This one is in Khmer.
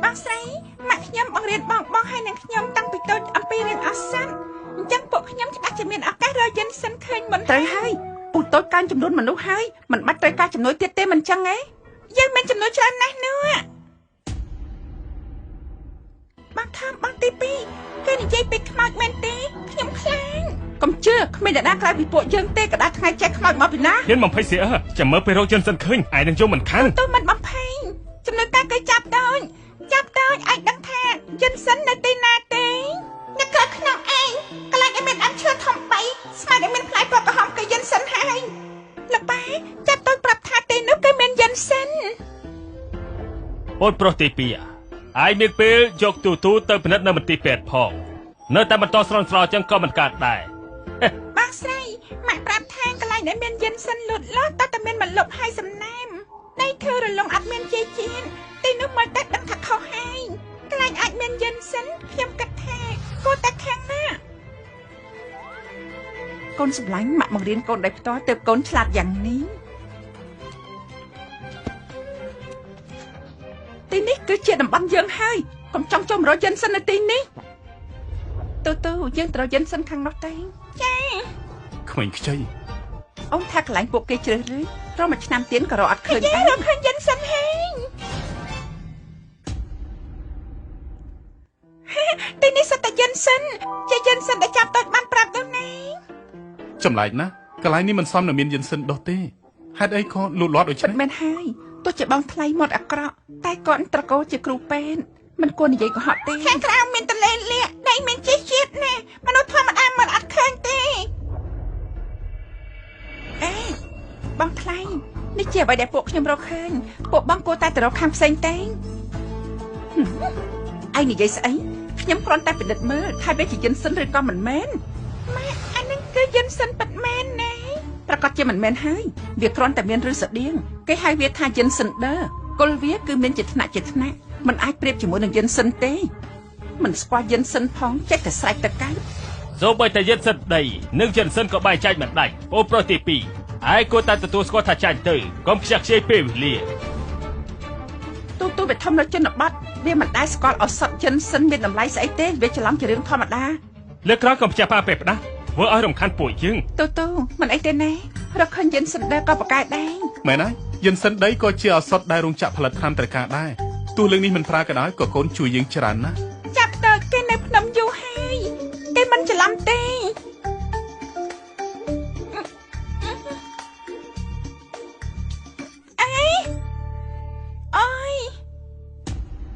បងស្រីម៉ាក់ខ្ញុំបង្រៀនបងឲ្យនឹងខ្ញុំតាំងពីតូចអំពីរឿងអសន្នអញ្ចឹងពួកខ្ញុំច្បាស់ជាមានឱកាសរកយិនសិនឃើញមុនត្រូវហើយពូតូចកើនចំនួនមនុស្សហើយមិនបាច់ត្រូវការជំនួយទៀតទេមិនចឹងទេយើងមានជំនួយច្រើនណាស់នោះបងខំបងទី2គេនិយាយពីខ្មោចមែនទេខ្ញុំខ្លាចកុំជឿគ្មានអ្នកណាក្រៅពីពួកយើងទេក៏ដាច់ថ្ងៃចេះខ្មោចមកពីណាហ៊ានបំភ័យស្អីចាំមើលពេលរកយិនសិនឃើញឯងនឹងយកមិនខានទៅមិនបំភ័យចំនួនការគេចាប់តូចអាចដឹងថាយិនសិននៅទីណាទេអ្នកក្រៅក្នុងឯងកន្លែងឯមានដើមឈើធំ3ស្មើនឹងមានផ្លែពណ៌ក្រហមគេយិនសិនហើយលោកប៉ាចាប់តូចប្រាប់ថាទីនោះគេមានយិនសិនអូនប្រុសទី2ឯងមានពេលយកទូទៅពិនិត្យនៅមន្ទីរពេទ្យផងនៅតែបន្តស្រន់ស្រោចឹងក៏មិនកើតដែរបងស្រីម៉ាក់ប្រាប់ថាកន្លែងដែលមានយិនសិនលូតលាស់តើតែមានមកលុបហើយសំណែមដៃធ្វើរលងអត់មានជាជាតិទីនោះមើលតែដឹងថាខុសហើយកន្លែងអាចមានយិនសិនខ្ញុំគិតថាគួរតែខាងណាកូនសម្លាញ់ម៉ាក់បង្រៀនកូនដោយផ្ទាល់ទើបកូនឆ្លាតយ៉ាងនេះទីនេះគឺជាតំបន់យើងហើយកុំចង់ចូលរកយិនសិននៅទីនេះទៅយើងត្រូវយិនសិនខាងនោះទេចាក្មេងខ្ចីអូនថាកន្លែងពួកគេជ្រើសរើសរកមួយឆ្នាំទៀតក៏រកអត់ឃើញដែររកឃើញយិនសិនហើយទីនេះសត្វតែយិនសិនជាយិនសិនដែលចាប់តូចបានប្រាប់ទៅណាចម្លែកណាស់កន្លែងនេះមិនសមនឹងមានយិនសិនដុះទេហេតុអីក៏លូតលាស់ដូចនេះមិនមែនហើយទោះជាបងថ្លៃមាត់អាក្រក់តែគាត់ត្រកូលជាគ្រូពេទ្យមិនគួរនិយាយកុហកទេខាងក្រៅមានទន្លេលាក់ដីមានជីជាតិណាមនុស្សធម្មតាមិនអត់ឃើញទេអេបងថ្លៃនេះជាអ្វីដែលពួកខ្ញុំរកឃើញពួកបងគួរតែទៅរកខាងផ្សេងទេឯងនិយាយស្អីខ្ញុំគ្រាន់តែពិនិត្យមើលថាវាជាយិនសិនឬក៏មិនមែនម៉ែអានឹងគឺយិនសិនពិតមែនណាប្រកាសជាមិនមែនហើយវាគ្រាន់តែមានឫសស្តៀងគេហៅវាថាយិនសិនដឺគល់វាគឺមានជាថ្នាក់មិនអាចប្រៀបជាមួយនឹងយិនសិនទេមិនស្គាល់យិនសិនផងចេះតែស្រែកតកៅសូម្បីតែយិនសិនដីនិងយិនសិនក៏បែកចែកមិនដាច់អូនប្រុសទី2ឯងគួរតែទទួលស្គាល់ថាចាញ់ទៅកុំខ្ជះខ្ជាយពេលវេលាទូបធំនៅជនបទវាមិនដែលស្គាល់ឱសថយិនសិនមានតម្លៃស្អីទេវាច្រឡំជារឿងធម្មតាលើកក្រោយកុំខ្ជះប៉ាពេលផ្ដាស់ធ្វើឲ្យរំខានពួកយើងទូមិនអីទេណារកឃើញយិនសិនដែរក៏ប្រកែកដែរមែនហើយយិនសិនដីក៏ជាឱសថដែលរោងចក្រផលិតថ្នាំត្រូវការដែរទោះលើកនេះមិនប្រើក៏ដោយក៏កូនជួយយើងច្រើនណាស់